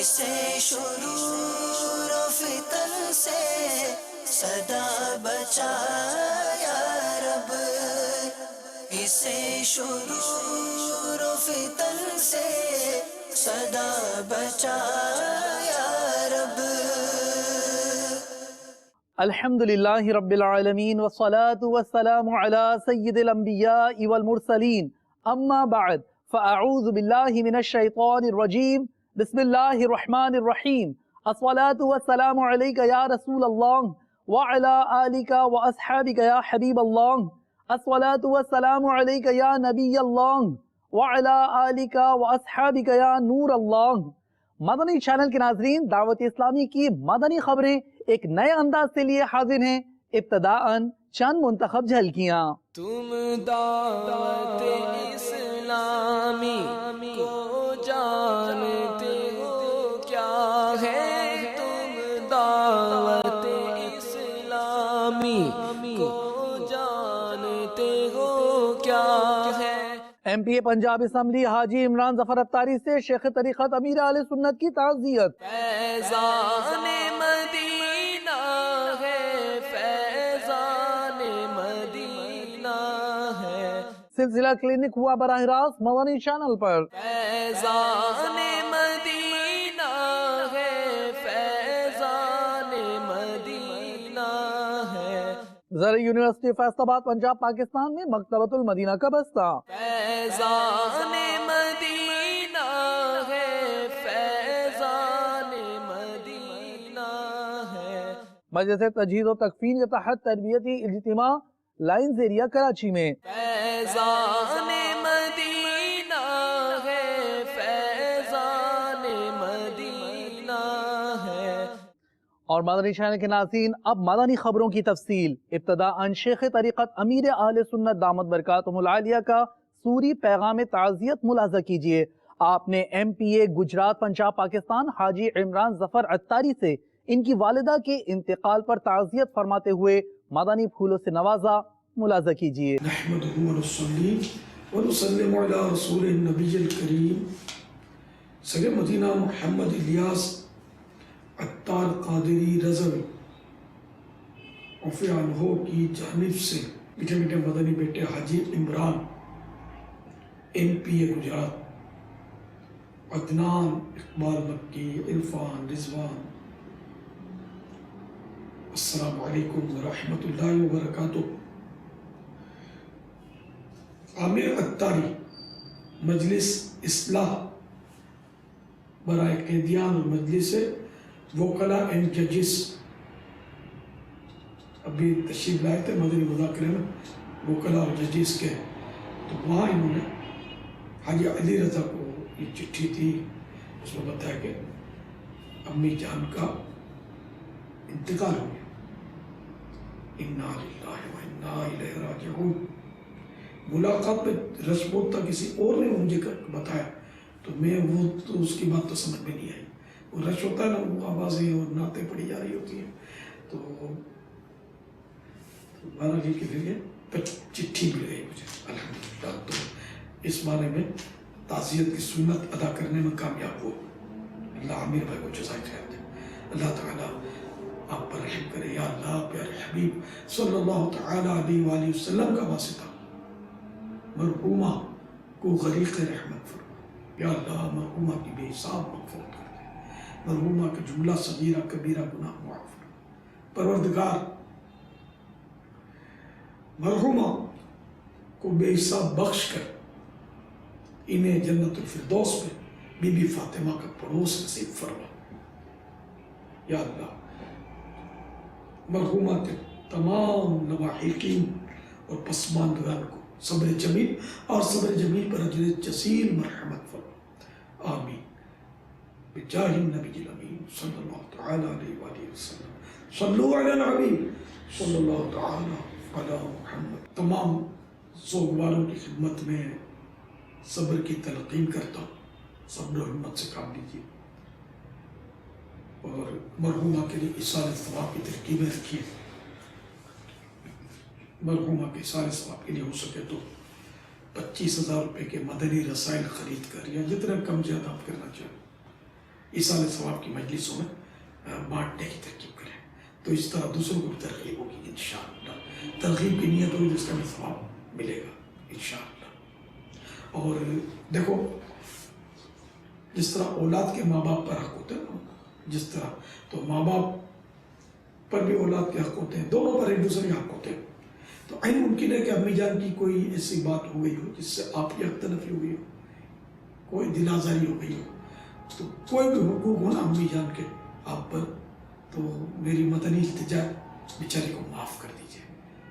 اسے شرور و فتن سے صدا بچا یا رب، اسے شرور و فتن سے صدا بچا یا رب۔ الحمدللہ رب العالمین والصلاة والسلام علی سید الانبیاء والمرسلین، اما بعد فاعوذ باللہ من الشیطان الرجیم، بسم اللہ الرحمن الرحیم۔ الصلاة والسلام علیک یا رسول اللہ وعلی آلک واصحابک یا حبیب اللہ، الصلاة والسلام علیک یا نبی اللہ وعلی آلک واصحابک یا نور اللہ۔ مدنی چینل کے ناظرین، دعوت اسلامی کی مدنی خبریں ایک نئے انداز سے لیے حاضر ہیں۔ ابتداءً چند منتخب جھلکیاں۔ تم دعوت اسلامی کو جانتے ہو کیا ہے، تم دعوت اسلامی کو جانتے ہو کیا ہے۔ ایم پی اے پنجاب اسمبلی حاجی عمران ظفر عطاری سے شیخ طریقت امیر اہل سنت کی تعزیت۔ فیضان مدینہ ہے، فیضان مدینہ ہے، سلسلہ کلینک ہوا براہ راست مدنی چینل پر۔ فیضان مدینہ ہے، فیضان مدینہ ہے، زرعی یونیورسٹی فیصل آباد پنجاب پاکستان میں مکتبۃ المدینہ کا بستہ۔ فیضان مدینہ ہے، فیضان مدینہ ہے۔ مجلس تجہیز و تکفین کے تحت تربیتی اجتماع لائنز ایریا کراچی میں۔ فیضان مدینہ ہے، فیضان مدینہ ہے۔ اور مدنی چینل کے ناظرین، اب مدنی خبروں کی تفصیل۔ ابتداءً شیخ طریقت امیر اہل سنت دامت برکاتہم العالیہ کا سوری پیغام تعزیت ملاحظہ کیجیے۔ آپ نے ایم پی اے گجرات پنجاب پاکستان حاجی عمران ظفر عطاری سے ان کی والدہ کے انتقال پر تعزیت فرماتے ہوئے مدنی پھولوں سے نوازا، ملاحظہ کیجیے۔ نحمدہ ونصلی ونسلم علی رسول النبی الکریم سید مدینہ محمد الیاس عطار قادری رضوی رضی اللہ عنہ کی جانب سے میٹھے میٹھے مدنی بیٹے حاجی عمران ایم پی اے گجرات، عدنان اقبال مکی، عرفان رضوان، السلام علیکم ورحمۃ اللہ وبرکاتہ۔ عامر عطاری مجلس اصلاح برائے قیدیان اور مجلس وکلاء اینڈ ججز ابھی تشریف لائے تھے مدنی مذاکرے میں وکلاء اور ججز کے، تو وہاں انہوں نے حاجی علی رضا کو یہ چٹھی تھی، اس میں بتایا کہ امی جان کا انتقال ہو گیا، انا للہ و انا الیہ راجعون۔ ملاقات میں رسموں تک کسی اور نے مجھے بتایا تو میں وہ تو اس کی بات تو سمجھ میں نہیں آئی، وہ رش ہوتا ہے نا، وہ آوازیں اور نعتیں پڑھی جا رہی ہوتی ہیں، تو بارہ جی کے لیے چٹھی مل گئی مجھے الحمدللہ، تو اس معنی میں تعزیت کی سنت ادا کرنے میں کامیاب ہوا۔ اللہ عامر بھائی کو جزائے خیر دے، اللہ تعالیٰ آپ پر رحم کرے، یا اللہ پیارے حبیب صلی اللہ تعالیٰ علیہ وآلہ وسلم کا واسطہ مرحومہ کو غریق رحمت فرما، یا اللہ مرحومہ کی بے حساب مغفرت کر دے، مرحومہ کے جملہ صغیرہ کبیرہ گناہ معاف فرما، پروردگار مرحومہ کو بے حساب بخش کر انہیں جنت الفردوس میں بی بی فاطمہ کا پڑوس نصیب فرما، یا اللہ مرحومہ کے تمام لواحقین اور پسماندگان کو صبر جمیل اور صبر جمیل پر اجر جزیل مرحمت فرما، آمین، بجاہ النبی الامین صلی اللہ تعالی علیہ وآلہ وسلم، صلو علی الحبیب صلی اللہ تعالی علی محمد۔ تمام سوگواروں کی خدمت میں صبر کی تلقین کرتا ہوں، صبر و ہمت سے کام لیجیے اور مرحومہ کے لیے اصال ثواب کی ترکیبیں رکھیے، مرحومہ کے سارے ثواب کے لیے ہو سکے تو 25,000 روپے کے مدنی رسائل خرید کر یا جتنا کم زیادہ آپ کرنا چاہیں इसाले सवाब की मजलिसों में बांटने की तरकीब करें, तो इस तरह दूसरों को भी तरकीब होगी इंशाअल्लाह। तरकीब की नीयत होगी जिसका भी सवाब मिलेगा इंशाअल्लाह। और देखो, जिस तरह औलाद के माँ बाप पर हक होते हैं ना, जिस तरह तो माँ बाप पर भी औलाद के हक होते हैं, दोनों पर एक दूसरे के हक होते हैं। तो ऐन मुमकिन है कि अम्मी जान की कोई ऐसी बात हो गई हो जिससे आपकी अख्तलफी हो गई हो, कोई दिल आज़ारी हो गई हो, तो कोई भी हुकूक हो ना अम्मी जान के आप पर, तो मेरी मदनी इल्तिजा बेचारे को माफ़ कर दीजिए।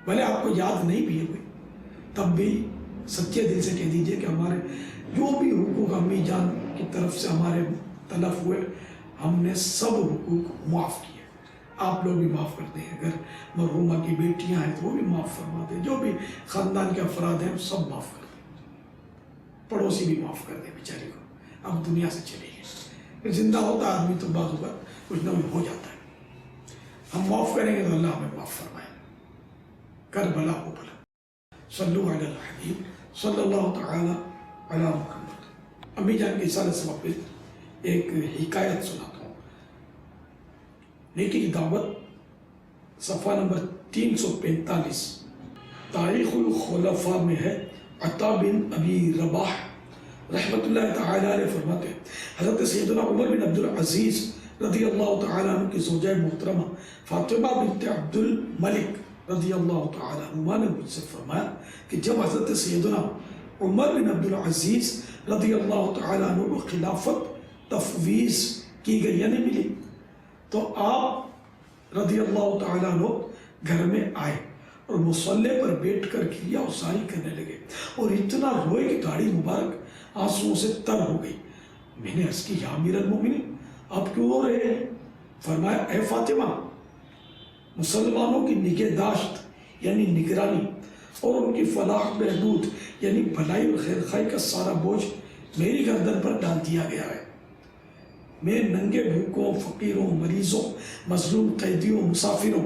भले आपको याद नहीं भी है कोई, तब भी सच्चे दिल से कह दीजिए कि हमारे जो भी हुकूक अम्मी जान की तरफ से हमारे तलफ हुए, हमने सब हुकूक माफ़ किए। आप लोग भी माफ़ करते हैं, अगर मरहूमा की बेटियां हैं तो वो भी माफ़ फरमा दें, जो भी ख़ानदान के अफराद हैं सब माफ़ कर दें, पड़ोसी भी माफ़ कर दें बेचारे को। अब दुनिया से चले गए, फिर जिंदा होता आदमी तो बात होगा कुछ ना कुछ हो जाता है। हम माफ़ करेंगे तो अल्लाह हमें माफ़ फरमाए। कर भला हो भला। सल्लु अलल हबीब सल्लल्लाहु तआला अला मुहम्मद। अम्मी जान के इसाले सवाब पे एक हिकायत सुनाता हूँ। नेकी की दावत, सफ़ा नंबर 345, तारीख़ुल खुलफ़ा में है। अता बिन अबी रबाह रहमतुल्लाह तआला अलैह फरमाते हैं, हज़रत सैयदना उमर बिन अब्दुल अज़ीज़ रज़ियल्लाहु तआला अन्हु की ज़ौजा मोहतरमा फ़ातिमा बिन्त अब्दुल मलिक रज़ियल्लाहु तआला अन्हुमा ने मुझसे फरमाया कि जब हज़रत सैयदना उमर बिन अब्दुल अज़ीज़ रज़ियल्लाहु तआला अन्हु को खिलाफत तफ़वीज़ की गई यानी मिली, तो आप रज़ियल्लाहु तआला अन्हु घर में आए और मुसल्ले पर बैठकर क्रिया उसारी करने लगे और इतना रोए कि दाढ़ी मुबारक आंसुओं से तर हो गई। मैंने अर्ज़ की, या अमीरुल मोमिनीन, आप क्यों रो रहे हैं? फरमाया, ए फातिमा, मुसलमानों की निगहदाश्त यानी निगरानी और उनकी फलाह बहबूद यानी भलाई और खैर खाई का सारा बोझ मेरी गर्दन पर डाल दिया गया है। मैं नंगे भूखों, फ़कीरों, मरीज़ों, मजलूम कैदियों, मुसाफिरों,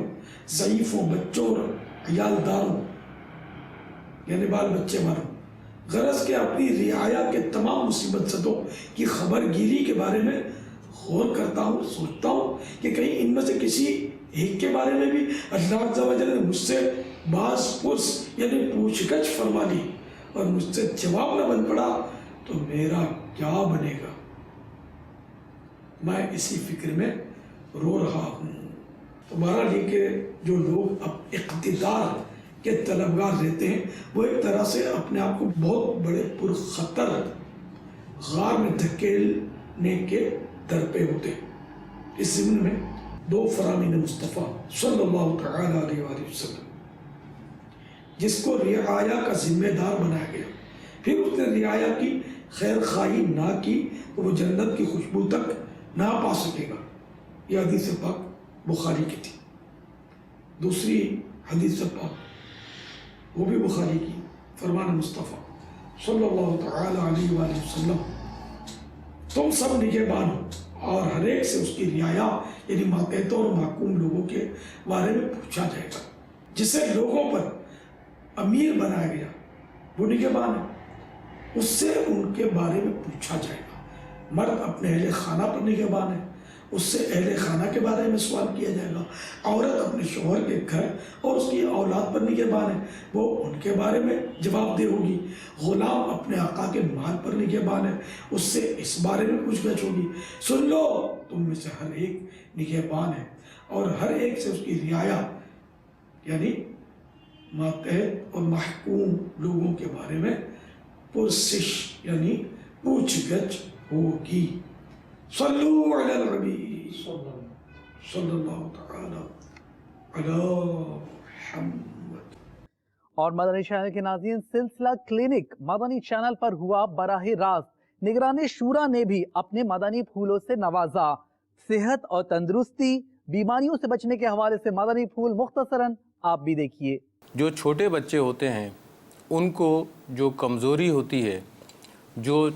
ज़ईफ़ों, बच्चों और अयालदारों यानी बाल बच्चे वालों, गरज के अपनी रियाया के तमाम मुसीबत ज़दों की खबरगिरी के बारे में गौर करता हूँ, सोचता हूँ कि कहीं इनमें से किसी एक के बारे में भी अल्लाह अज़्ज़ा व जल्ल ने मुझसे बाज़ पुर्स यानी पूछगछ फरमा ली और मुझसे जवाब न बन पड़ा तो मेरा क्या बनेगा। मैं इसी फिक्र में रो रहा हूँ। तो बहरहाल ये कि जो लोग अब इक़्तिदार के तलबगार रहते हैं, वो एक तरह से अपने आप को बहुत बड़े पुरखतर गार में धकेलने के दर पे होते हैं। इस ज़िम्न में दो फरामीन मुस्तफ़ा सल्लल्लाहु तआला अलैहि वसल्लम, जिसको रियाया का जिम्मेदार बनाया गया, फिर उसने रियाया की खैर खाई ना की तो वो जन्नत की खुशबू तक ना पा सकेगा। यह हदीस पाक बुखारी की थी। दूसरी हदीस पाक वो भी बुखारी की, फरमान मुस्तफ़ा सल्लल्लाहु तआला अलैहि वसल्लम, तुम सब निगहबान हो और हर एक से उसकी रियाया यानी मातहतों और महकूम लोगों के बारे में पूछा जाएगा। जिसे लोगों पर अमीर बनाया गया वो निगहबान है, उससे उनके बारे में पूछा जाएगा। मर्द अपने अहले खाना पर निगहबान है, उससे अहले खाना के बारे में सवाल किया जाएगा। औरत अपने शोहर के घर और उसकी औलाद पर निगहबान है, वो उनके बारे में जवाबदेह होगी। गुलाम अपने आका के माल पर निगहबान है, उससे इस बारे में पूछगछ होगी। सुन लो, तुम में से हर एक निगहबान है और हर एक से उसकी रियाया यानी मातहत और महकूम लोगों के बारे में पुरसिश यानी पूछगछ होगी। सल्लु अलल नबी सल्लल्लाहु तआला अला मुहम्मद। और मदनी चैनल के नाज़रीन, सिलसिला क्लिनिक मदनी चैनल पर हुआ बराह रास्त। निगरानी शूरा ने भी अपने मदनी फूलों से नवाजा। सेहत और तंदुरुस्ती, बीमारियों से बचने के हवाले से मदनी फूल मुख्तसरन आप भी देखिए। जो छोटे बच्चे होते हैं उनको जो कमज़ोरी होती है, जो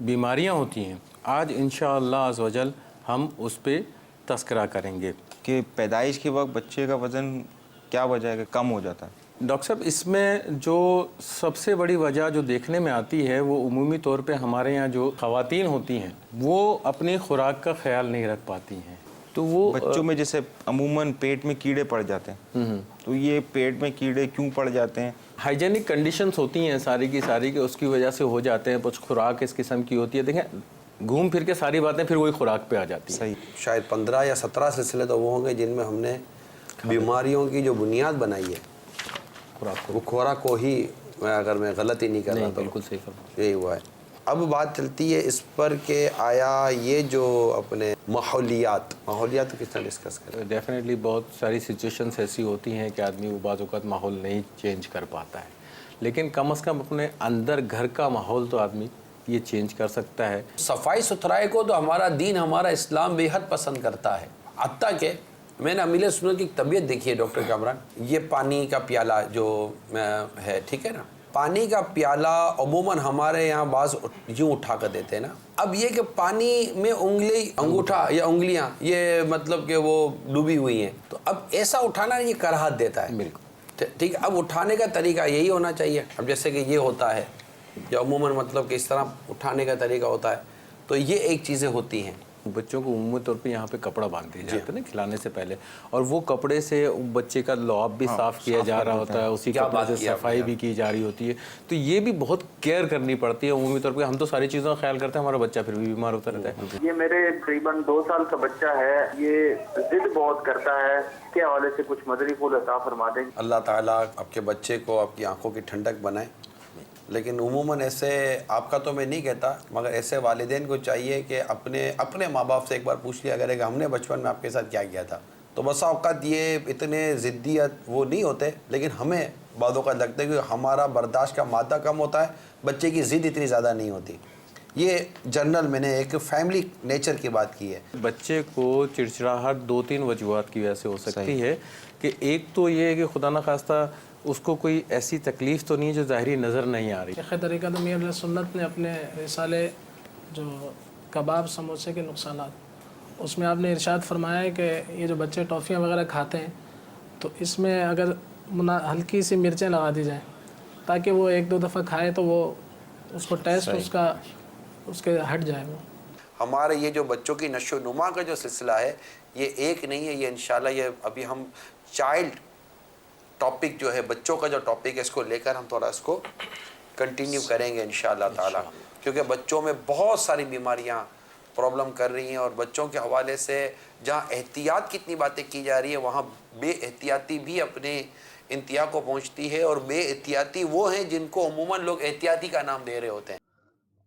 बीमारियां होती हैं, आज इंशाअल्लाह अज़्ज़ वजल हम उस पे तस्करा करेंगे कि पैदाइश के वक्त बच्चे का वज़न क्या वजह है कि कम हो जाता है। डॉक्टर साहब, इसमें जो सबसे बड़ी वजह जो देखने में आती है वो उमूमी तौर पे हमारे यहाँ जो ख़वातीन होती हैं वो अपनी खुराक का ख्याल नहीं रख पाती हैं, तो वो बच्चों में जैसे अमूमन पेट में कीड़े पड़ जाते हैं, तो ये पेट में कीड़े क्यों पड़ जाते हैं? हाइजेनिक कंडीशंस होती हैं सारी की सारी कि उसकी वजह से हो जाते हैं। कुछ खुराक इस किस्म की होती है, देखें घूम फिर के सारी बातें फिर वही खुराक पे आ जाती है। सही। शायद 15 या 17 सिलसिले तो वो होंगे जिनमें हमने बीमारियों की जो बुनियाद बनाई है वो खुराक को ही, अगर मैं गलत ही नहीं कर रहा तो बिल्कुल सही फरमा। यही हुआ है। अब बात चलती है इस पर कि आया ये जो अपने माहौलियात को किस तरह डिस्कस करें। डेफिनेटली बहुत सारी सिचुएशंस ऐसी होती हैं कि आदमी वो बाज़ औक़ात माहौल नहीं चेंज कर पाता है, लेकिन कम से कम अपने अंदर घर का माहौल तो आदमी ये चेंज कर सकता है। सफाई सुथराई को तो हमारा दीन, हमारा इस्लाम बेहद पसंद करता है। हत्ता के मैंने अमीर सुन्नत की तबीयत देखी है डॉक्टर कामरान, ये पानी का प्याला जो है, ठीक है ना, पानी का प्याला अमूमन हमारे यहाँ बाज़ यूँ उठा कर देते हैं ना। अब ये कि पानी में उंगली, अंगूठा या उंगलियाँ ये मतलब कि वो डूबी हुई हैं, तो अब ऐसा उठाना ये कराहत देता है। बिल्कुल ठीक है। अब उठाने का तरीका यही होना चाहिए। अब जैसे कि ये होता है जो अमूमन मतलब कि इस तरह उठाने का तरीका होता है, तो ये एक चीज़ें होती हैं। बच्चों को उम्मी तौर पे यहाँ पे कपड़ा बांध दिया जाता है ना खिलाने से पहले, और वो कपड़े से बच्चे का लॉब भी साफ़ किया जा रहा होता है, उसी कपड़े से सफाई भी की जा रही होती है। तो ये भी बहुत केयर करनी पड़ती है उम्मी तौर पे। हम तो सारी चीज़ों का ख्याल करते हैं, हमारा बच्चा फिर भी बीमार होता रहता है। ये मेरे करीबन 2 साल का बच्चा है, ये जिद बहुत करता है, के हवाले से कुछ मदनी फूल अता फरमा दें। अल्लाह ताला आपके बच्चे को आपकी आंखों की ठंडक बनाए। लेकिन उमूमन ऐसे, आपका तो मैं नहीं कहता, मगर ऐसे वालिदैन को चाहिए कि अपने माँ बाप से एक बार पूछ लिया करें कि हमने बचपन में आपके साथ क्या किया था। तो बस औक़ात ये इतने ज़िद्दियत वो नहीं होते, लेकिन हमें बाद औक़ात लगता है कि हमारा बर्दाश्त का मादा कम होता है, बच्चे की ज़िद इतनी ज़्यादा नहीं होती। ये जनरल मैंने एक फैमिली नेचर की बात की है। बच्चे को चिड़चिड़ाहट 2-3 वजूहात की वजह से हो सकती है कि एक तो ये है कि खुदा न खास्ता उसको कोई ऐसी तकलीफ़ तो नहीं है जो ज़ाहिरी नज़र नहीं आ रही। शेख तरीक़त मियां सुन्नत ने अपने रिसाले जो कबाब समोसे के नुकसानात, उसमें आपने इरशाद फरमाया है कि ये जो बच्चे टॉफ़ियाँ वगैरह खाते हैं तो इसमें अगर हल्की सी मिर्चें लगा दी जाएँ ताकि वो 1-2 दफ़ा खाए तो वो उसको टेस्ट उसके हट जाए। वो हमारे ये जो बच्चों की नशो नुमा का जो सिलसिला है ये एक नहीं है, ये इंशाल्लाह ये अभी हम चाइल्ड टॉपिक जो है, बच्चों का जो टॉपिक है, इसको लेकर हम थोड़ा इसको कंटिन्यू करेंगे इंशाल्लाह ताला, क्योंकि बच्चों में बहुत सारी बीमारियां प्रॉब्लम कर रही हैं। और बच्चों के हवाले से जहां एहतियात की इतनी बातें की जा रही है वहां बेएहतियाती भी अपने इंतहा को पहुंचती है, और बेएहतियाती वो हैं जिनको अमूमन लोग एहतियाती का नाम दे रहे होते हैं।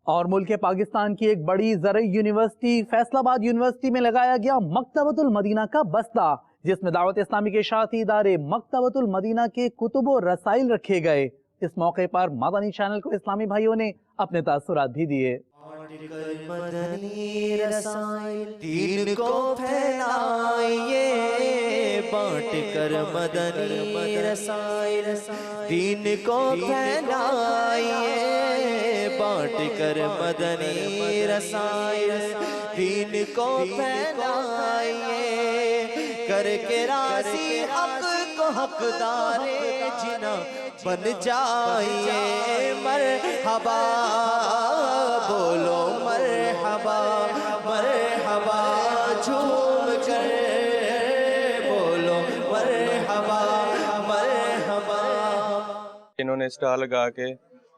और मुल्क पाकिस्तान की एक बड़ी ज़रई यूनिवर्सिटी फैसलाबाद यूनिवर्सिटी में लगाया गया मकतबतुल मदीना का बस्ता, जिसमें दावत इस्लामी के शाती इदारे मकतबतुल मदीना के कुतुब और रसाइल रखे गए। इस मौके पर मदनी चैनल को इस्लामी भाइयों ने अपने तासुरात भी दिए। दीन को फैलाइए, बांट कर मदनी रसाइल, दीन को फैलाइए, बांट कर मदनी रसाइल, दीन को फैलाइए, करके राज़ी हक को हकदारे जिना बन जाइए। मरहबा बोलो, मरहबा मरहबा, झूम कर बोलो मरहबा मरहबा। इन्होंने स्टॉल लगा के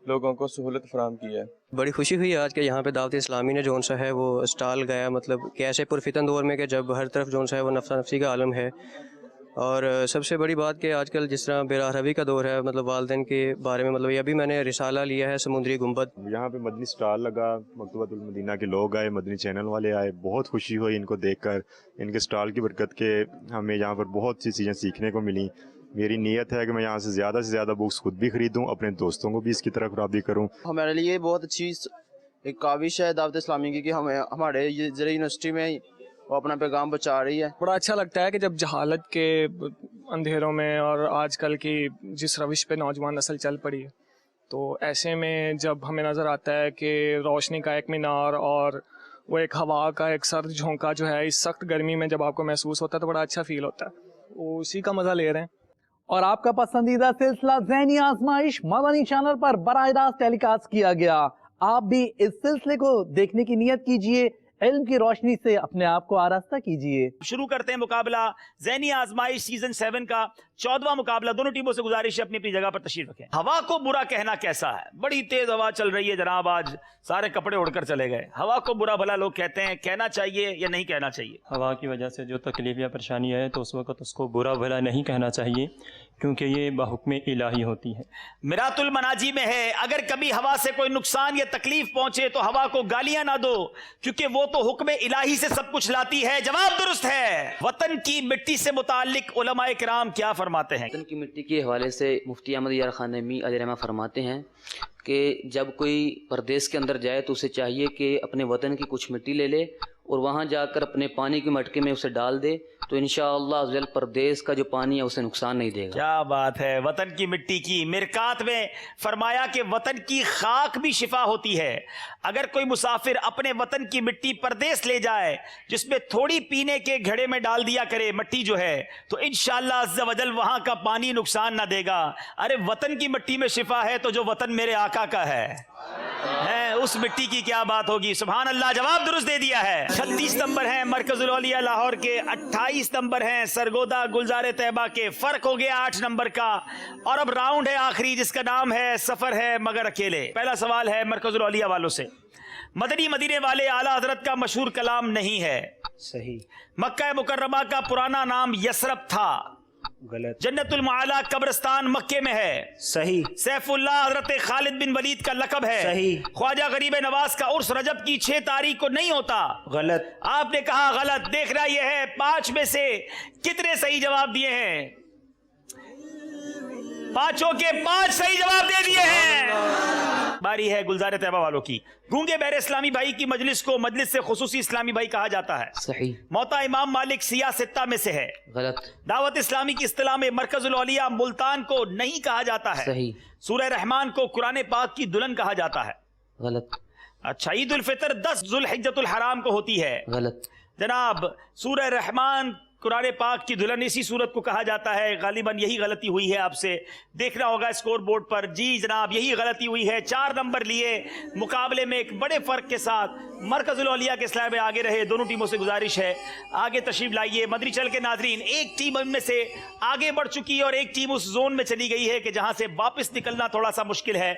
लोगों को सहूलत फराहम की है। बड़ी खुशी हुई आज के यहाँ पे दावत इस्लामी ने जौन सा है वो स्टॉल गया, मतलब कि ऐसे पुरफितन दौर में कि जब हर तरफ जौन सा है वो नफ्सा नफसी का आलम है। और सबसे बड़ी बात कि आजकल जिस तरह बेराहरवी का दौर है, मतलब वालिदैन के बारे में, मतलब अभी मैंने रिसाला लिया है समुद्री गुंबद। यहाँ पे मदनी स्टॉल लगा, मकतबतुल मदीना के लोग आए, मदनी चैनल वाले आए, बहुत खुशी हुई इनको देखकर। इनके स्टॉल की बरकत के हमें यहाँ पर बहुत सी चीज़ें सीखने को मिली। मेरी नीयत है कि मैं यहाँ से ज़्यादा बुक्स खुद भी ख़रीदूँ, अपने दोस्तों को भी इसकी तरफ राग़िब करूँ। हमारे लिए बहुत अच्छी एक काविश है दावत इस्लामी की कि हमें हमारे ज़रिए यूनिवर्सिटी में वो अपना पैगाम बचा रही है। बड़ा अच्छा लगता है कि जब जहालत के अंधेरों में और आजकल की जिस रविश पे नौजवान नस्ल चल पड़ी है, तो ऐसे में जब हमें नज़र आता है कि रोशनी का एक मीनार और वो एक हवा का एक सर्द झोंका जो है इस सख्त गर्मी में जब आपको महसूस होता है तो बड़ा अच्छा फील होता है। वो उसी का मज़ा ले रहे हैं। اور آپ کا پسندیدہ سلسلہ ذہنی آزمائش مدنی چینل پر براہ راست ٹیلی کاسٹ کیا گیا. آپ بھی اس سلسلے کو دیکھنے کی نیت کیجئے, علم کی روشنی سے اپنے آپ کو آراستہ کیجئے. شروع کرتے ہیں مقابلہ ذہنی آزمائش سیزن 7 کا 14واں مقابلہ. دونوں ٹیموں سے گزارش ہے اپنی اپنی جگہ پر تشریف رکھیں. ہوا کو برا کہنا کیسا ہے؟ بڑی تیز ہوا چل رہی ہے جناب, آج سارے کپڑے اڑ کر چلے گئے. ہوا کو برا بھلا لوگ کہتے ہیں, کہنا چاہیے یا نہیں کہنا چاہیے؟ ہوا کی وجہ سے جو تکلیف یا پریشانی ہے تو اس وقت اس کو برا بھلا نہیں کہنا چاہیے, کیونکہ یہ بحکم الہی ہوتی ہے. میرات المناجی میں ہے, اگر کبھی ہوا سے کوئی نقصان یا تکلیف پہنچے تو ہوا کو گالیاں نہ دو, کیونکہ وہ تو حکم الہی سے سب کچھ لاتی ہے. جواب درست ہے. وطن کی مٹی سے متعلق علماء کرام کیا فرماتے ہیں؟ وطن کی مٹی کے حوالے سے مفتی احمد یار خان نعیمی علیہ رحمہ فرماتے ہیں کہ جب کوئی پردیس کے اندر جائے تو اسے چاہیے کہ اپنے وطن کی کچھ مٹی لے لے اور وہاں جا کر اپنے پانی کے مٹکے میں اسے ڈال دے, تو انشاءاللہ عزوجل پردیس کا جو پانی ہے اسے نقصان نہیں دے گا. کیا بات ہے. وطن کی مٹی کی مرکات میں فرمایا کہ وطن کی خاک بھی شفا ہوتی ہے. اگر کوئی مسافر اپنے وطن کی مٹی پردیس لے جائے جس میں تھوڑی پینے کے گھڑے میں ڈال دیا کرے مٹی جو ہے, تو انشاءاللہ عز و جل وہاں کا پانی نقصان نہ دے گا. ارے وطن کی مٹی میں شفا ہے تو جو وطن میرے آقا کا ہے اس مٹی کی کیا بات ہوگی. سبحان اللہ. جواب درست دے دیا ہے. 36 نمبر ہیں مرکز الاولیاء لاہور کے, 28 نمبر ہیں سرگودا گلزار طیبہ کے. فرق ہو گیا 8 نمبر کا. اور اب راؤنڈ ہے آخری جس کا نام ہے سفر ہے مگر اکیلے. پہلا سوال ہے مرکز الاولیاء والوں سے. مدنی مدینے والے اعلیٰ حضرت کا مشہور کلام نہیں ہے. صحیح. مکہ مکرمہ کا پرانا نام یثرب تھا. غلط. جنت المعالی قبرستان مکے میں ہے. صحیح. سیف اللہ حضرت خالد بن ولید کا لقب ہے. صحیح. خواجہ غریب نواز کا عرس رجب کی 6 تاریخ کو نہیں ہوتا. غلط. آپ نے کہا غلط. دیکھنا یہ ہے 5 میں سے کتنے صحیح جواب دیے ہیں. 5 کے 5 صحیح جواب دے دیے ہیں. باری ہے گلزار طیبہ والوں کی. گونگے بہرے اسلامی بھائی کی مجلس کو مجلس سے خصوصی اسلامی بھائی کہا جاتا ہے. صحیح. موتا امام مالک سیاہ ستہ میں سے ہے. غلط. دعوت اسلامی کی اصطلاح میں مرکز الاولیاء ملتان کو نہیں کہا جاتا ہے. صحیح. سورہ رحمان کو قرآن پاک کی دلہن کہا جاتا ہے. غلط. اچھا. عید الفطر 10 ذوالحجۃ الحرام کو ہوتی ہے. غلط. جناب سورہ رحمان قرآن پاک کی دلہن اسی صورت کو کہا جاتا ہے. غالباً یہی غلطی ہوئی ہے. آپ سے دیکھنا ہوگا اسکور بورڈ پر. جی جناب یہی غلطی ہوئی ہے. 4 نمبر لیے مقابلے میں ایک بڑے فرق کے ساتھ مرکز الاولیاء کے سلسلے میں آگے رہے. دونوں ٹیموں سے گزارش ہے آگے تشریف لائیے. مدنی چینل کے ناظرین, ایک ٹیم ان میں سے آگے بڑھ چکی ہے اور ایک ٹیم اس زون میں چلی گئی ہے کہ جہاں سے واپس نکلنا تھوڑا سا مشکل ہے.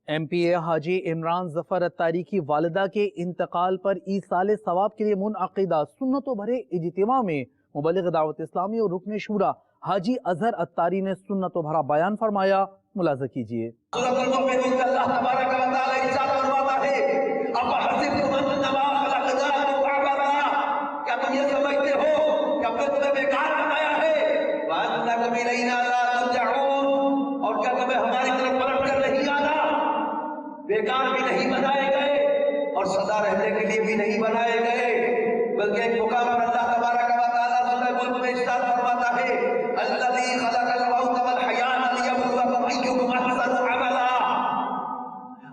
ایم پی اے حاجی عمران ظفر اتاری کی والدہ کے انتقال پر ایصال ثواب کے لیے منعقدہ سنتوں بھرے اجتماع میں مبلغ دعوت اسلامی اور رکن شورا حاجی اظہر اتاری نے سنتوں بھرا بیان فرمایا. ملاحظہ کیجیے. سورۃ المؤمنون کا اللہ تبارک و تعالی ارشاد فرماتا ہے, افحسبتم انما خلقناکم عبثا, کیا تم یہ سمجھتے ہو کہ ہم نے تمہیں بیکار بنایا ہے, وانکم الینا لا ترجعون, اور کیا تمہیں ہماری طرف پلٹ کر نہیں آنا. بیکار بھی نہیں بنائے گئے اور سدا رہنے کے لیے بھی نہیں بنائے گئے, بلکہ ایک مقام پر اللہ تبارک و تعالی سورہ ملک میں ارشاد فرماتا ہے, الذی خلق الموت والحیات لیبلوکم ایکم احسن عملا.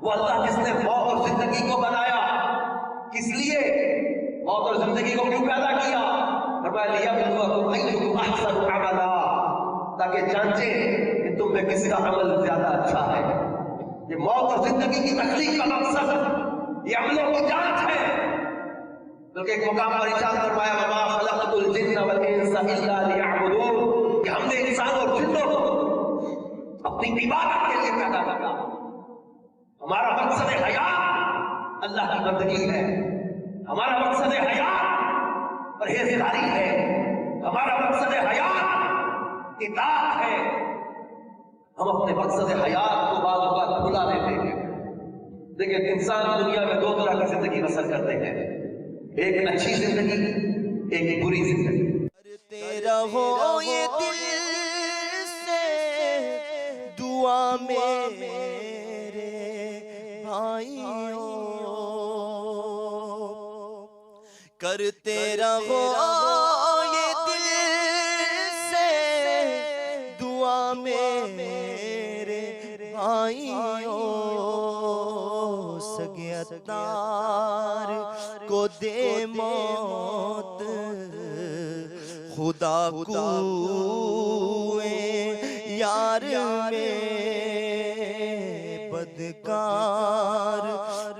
وہ اللہ جس نے موت اور زندگی کو بنایا, کس لیے موت اور زندگی کو کیوں پیدا کیا؟ فرمایا لیبلوکم ایکم احسن عملا, تاکہ جانچے کہ تم میں کس کا عمل زیادہ اچھا ہے. یہ موت اور زندگی کی تخلیق کا مقصد یہ عملوں کی جانچ ہے. بلکہ ایک مقام پر ارشاد فرمایا, وما خلقت الجن والانس الا لیعبدون, کہ ہم نے انسان اور جنوں کو اپنی عبادت کے لیے پیدا کیا. ہمارا مقصد حیات اللہ کی بندگی ہے, ہمارا مقصد حیات پرہیزگاری ہے, ہمارا مقصد حیات اطاعت ہے. ہم اپنے مقصد حیات کو بعض اوقات بھلا دیتے ہیں. لیکن انسان دنیا میں 2 طرح کی زندگی بسر کرتے ہیں, ایک اچھی زندگی, ایک بری زندگی. تیرا ہو یہ دل سے دعا میرے بھائیوں, کرتے رہو یہ دل سے دعا میرے بھائیوں, سگے اتار کو دے موت خدا کوئے یار میں بدکار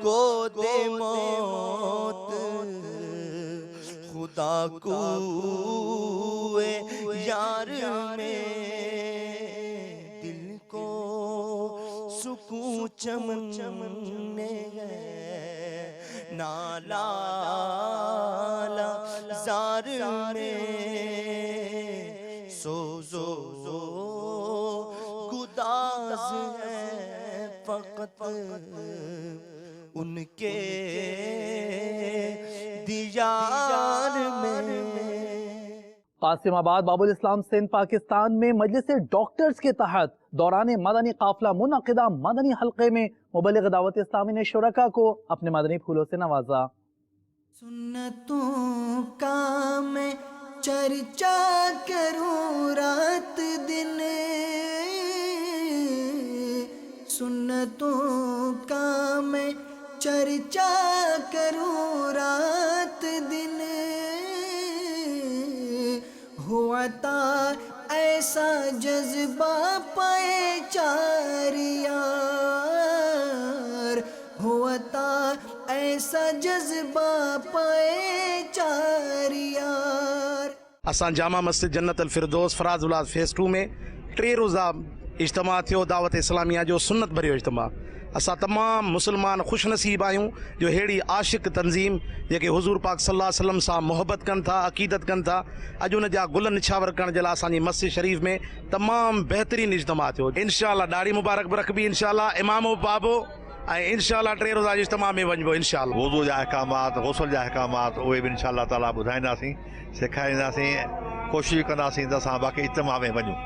کو دے موت، خدا کوئے یار میں دل کو سکون چمنے گئے، نالا زار میں سوزو گداز ہے فقط ان کے دیار میں۔ قاسم آباد باب الاسلام سندھ پاکستان میں مجلس ڈاکٹرز کے تحت دوران مدنی قافلہ منعقدہ مدنی حلقے میں مبلغ دعوت اسلامی نے شرکا کو اپنے مدنی پھولوں سے نوازا۔ سنتوں کا میں چرچا کروں رات دن، سنتوں کا میں چرچا کروں رات دن، ہوا تھا ایسا جذبہ پائے چار یار، ہوا تھا ایسا جذبہ پائے چار یار۔ اساں جامع مسجد جنت الفردوس فراز ولاد فیس 2 میں 3 روزہ اجتماع تھیو دعوت اسلامیہ جو سنت بھریو اجتماع۔ اساں تمام مسلمان خوش نصیب آیوں جو ہیڑی عاشق تنظیم جے حضور پاک صلی اللہ علیہ وسلم سا محبت کن تھا، عقیدت کن تھا، اج ان جا گل نچھاور کرن جلا اسانی مسجد شریف میں تمام بہترین اجتماع تھیو۔ انشاءاللہ ڈاڑی مبارک برکبی، انشاءاللہ امام و بابو، انشاءاللہ 3 روزہ اجتماع میں ونجبو انشاءاللہ۔ وضو جا احکامات، غسل جا احکامات اے بھی انشاءاللہ تعالی بدھائنداسیں، سکھائنداسیں، کوشش کنداسیں تے اساں باقی اجتماع میں ونجوں۔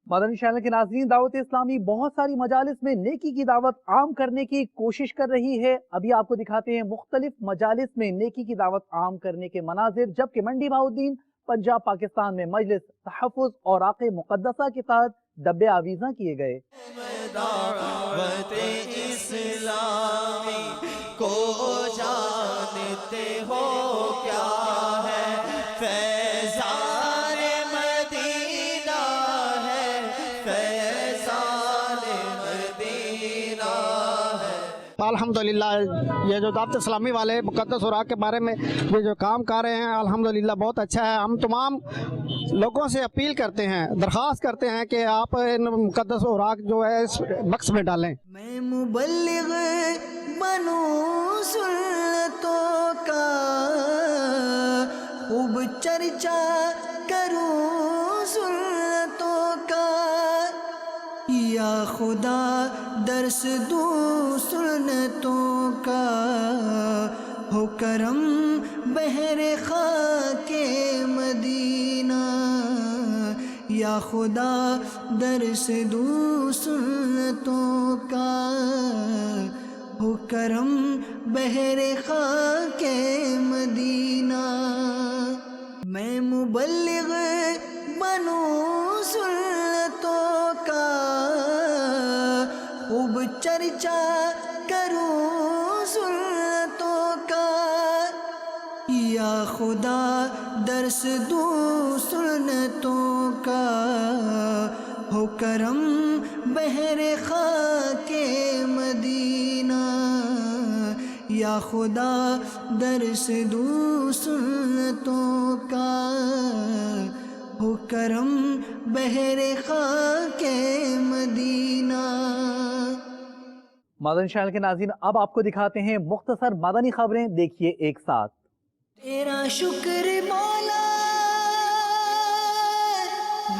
مدنی چینل کے ناظرین، دعوت اسلامی بہت ساری مجالس میں نیکی کی دعوت عام کرنے کی کوشش کر رہی ہے۔ ابھی آپ کو دکھاتے ہیں مختلف مجالس میں نیکی کی دعوت عام کرنے کے مناظر، جبکہ منڈی بہاؤالدین پنجاب پاکستان میں مجلس تحفظ اوراق مقدسہ کے تحت ڈبے آویزاں کیے گئے۔ دعوت اسلامی کو جانتے ہو کیا ہے، فیضان مدینہ ہے، فیضان مدینہ ہے۔ الحمدللہ یہ جو دعوت اسلامی والے مقدس اوراق کے بارے میں یہ جو کام کر رہے ہیں الحمدللہ بہت اچھا ہے۔ ہم تمام لوگوں سے اپیل کرتے ہیں، درخواست کرتے ہیں کہ آپ ان مقدس اوراق جو ہے اس بکس میں ڈالیں۔ میں مبلغ بنوں سنتوں کا، خوب چرچا کروں سنتوں کا، یا خدا درس دوں سنتوں کا، ہو کرم بحر خاک مدینہ، یا خدا درس دوں سنتوں کا، ہو کرم بحر خاک مدینہ۔ میں مبلغ بنوں سنتوں کا، خوب چرچا کروں سنتوں کا، یا خدا درس دوں سنتوں کا، ہو کرم بحر خاک مدینہ، یا خدا درس دوں سنتوں کا، ہو کرم بحر خاک مدینہ۔ مدنی چینل کے ناظرین، اب آپ کو دکھاتے ہیں مختصر مدنی خبریں، دیکھیے ایک ساتھ۔ تیرا شکر مولا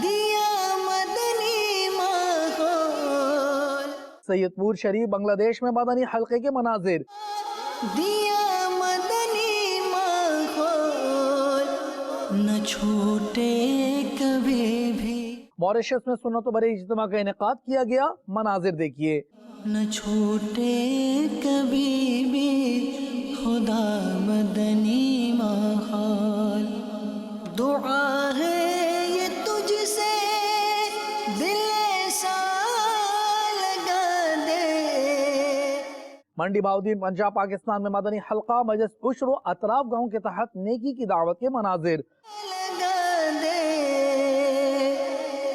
دیا مدنی ماحول، سید پور شریف بنگلہ دیش میں مدنی حلقے کے مناظر، دیا مدنی ماحول، نہ چھوٹے کبھی بھی۔ موریشس میں سنت و برے اجتماع کا انعقاد کیا گیا، مناظر دیکھیے۔ نہ چھوٹے کبھی بھی خدا مدنی ماحول، دعا ہے یہ تجھ سے دل ایسا لگا دے۔ منڈی بہاؤالدین پنجاب پاکستان میں مدنی حلقہ مجلس عشر و اطراف گاؤں کے تحت نیکی کی دعوت کے مناظر، لگا دے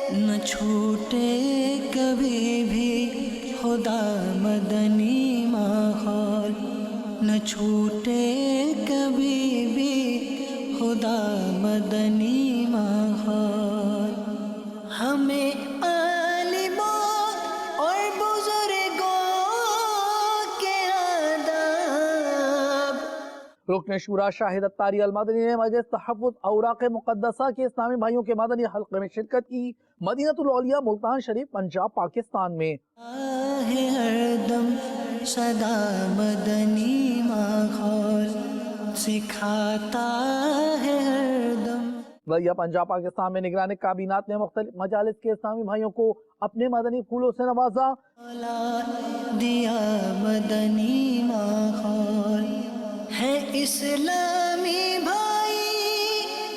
न छूटे कभी भी खुदा मदनी माहौल, न छूटे कभी भी खुदा मदनी माहौल। हमें आलिमों और बुजुर्गों के आदाब। रुकन शुरा शाहिद अत्तारी अल-मदनी ने मजलिस तहफ़्फ़ुज़ औराक़ मुक़द्दसा के इस्लामी भाइयों के मदनी हल्क़े में शिरकत की। मदीनतुल औलिया मुल्तान शरीफ पंजाब पाकिस्तान में है हरदम सदा मदनी माहौल, सिखाता है हरदम। वलिया पंजाब पाकिस्तान में निगरानी काबीनात ने मुख्तलिफ मजालिस के इस्लामी भाइयों को अपने मदनी फूलों से नवाजा। दिया मदनी माहौल है इस्लामी भाई,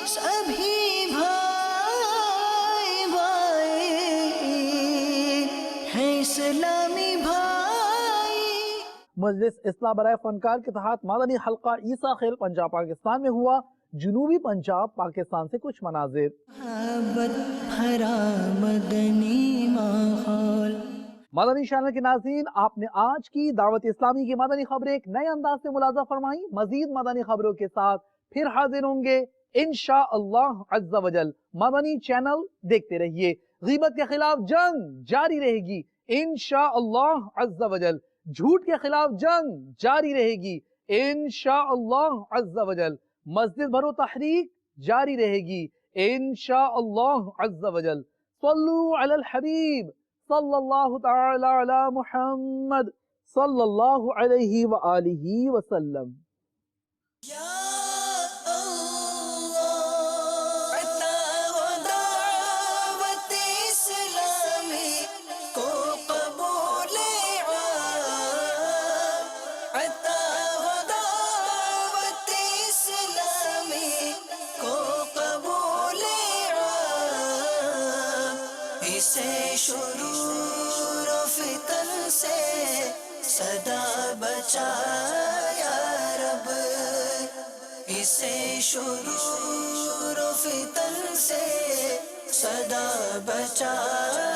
सभी भाई भाई है इस्लामी भाई। मजलिस इस्लाह बराए फनकार के तहत मदनी हल्का ईसा खेल पंजाब पाकिस्तान में हुआ। जनूबी पंजाब पाकिस्तान से कुछ मनाजिर। भरा मदनी माहौल। मदनी चैनल के नाज़रीन, आपने आज की दावत इस्लामी की मदनी खबरें एक नए अंदाज से मुलाजा फरमाई। मजीद मदनी खबरों के साथ फिर हाजिर होंगे इंशाअल्लाह अज़्ज़ा वजल। मदनी चैनल देखते रहिए। ग़ीबत के खिलाफ जंग जारी रहेगी इंशाअल्लाह अज़्ज़ा वजल। झूठ के खिलाफ जंग जारी रहेगी इंशाअल्लाह अज़्ज़ा वजल। मस्जिद भरो तहरीक जारी रहेगी इंशाअल्लाह अज़्ज़ा वजल। सल्लू अलल हबीब सल्लल्लाहु तआला अला मुहम्मद सल्लल्लाहु अलैहि व आलिहि वसल्लम। शुरूर फितन से सदा बचाया रब, इसे शुरूर फितन से सदा बचाया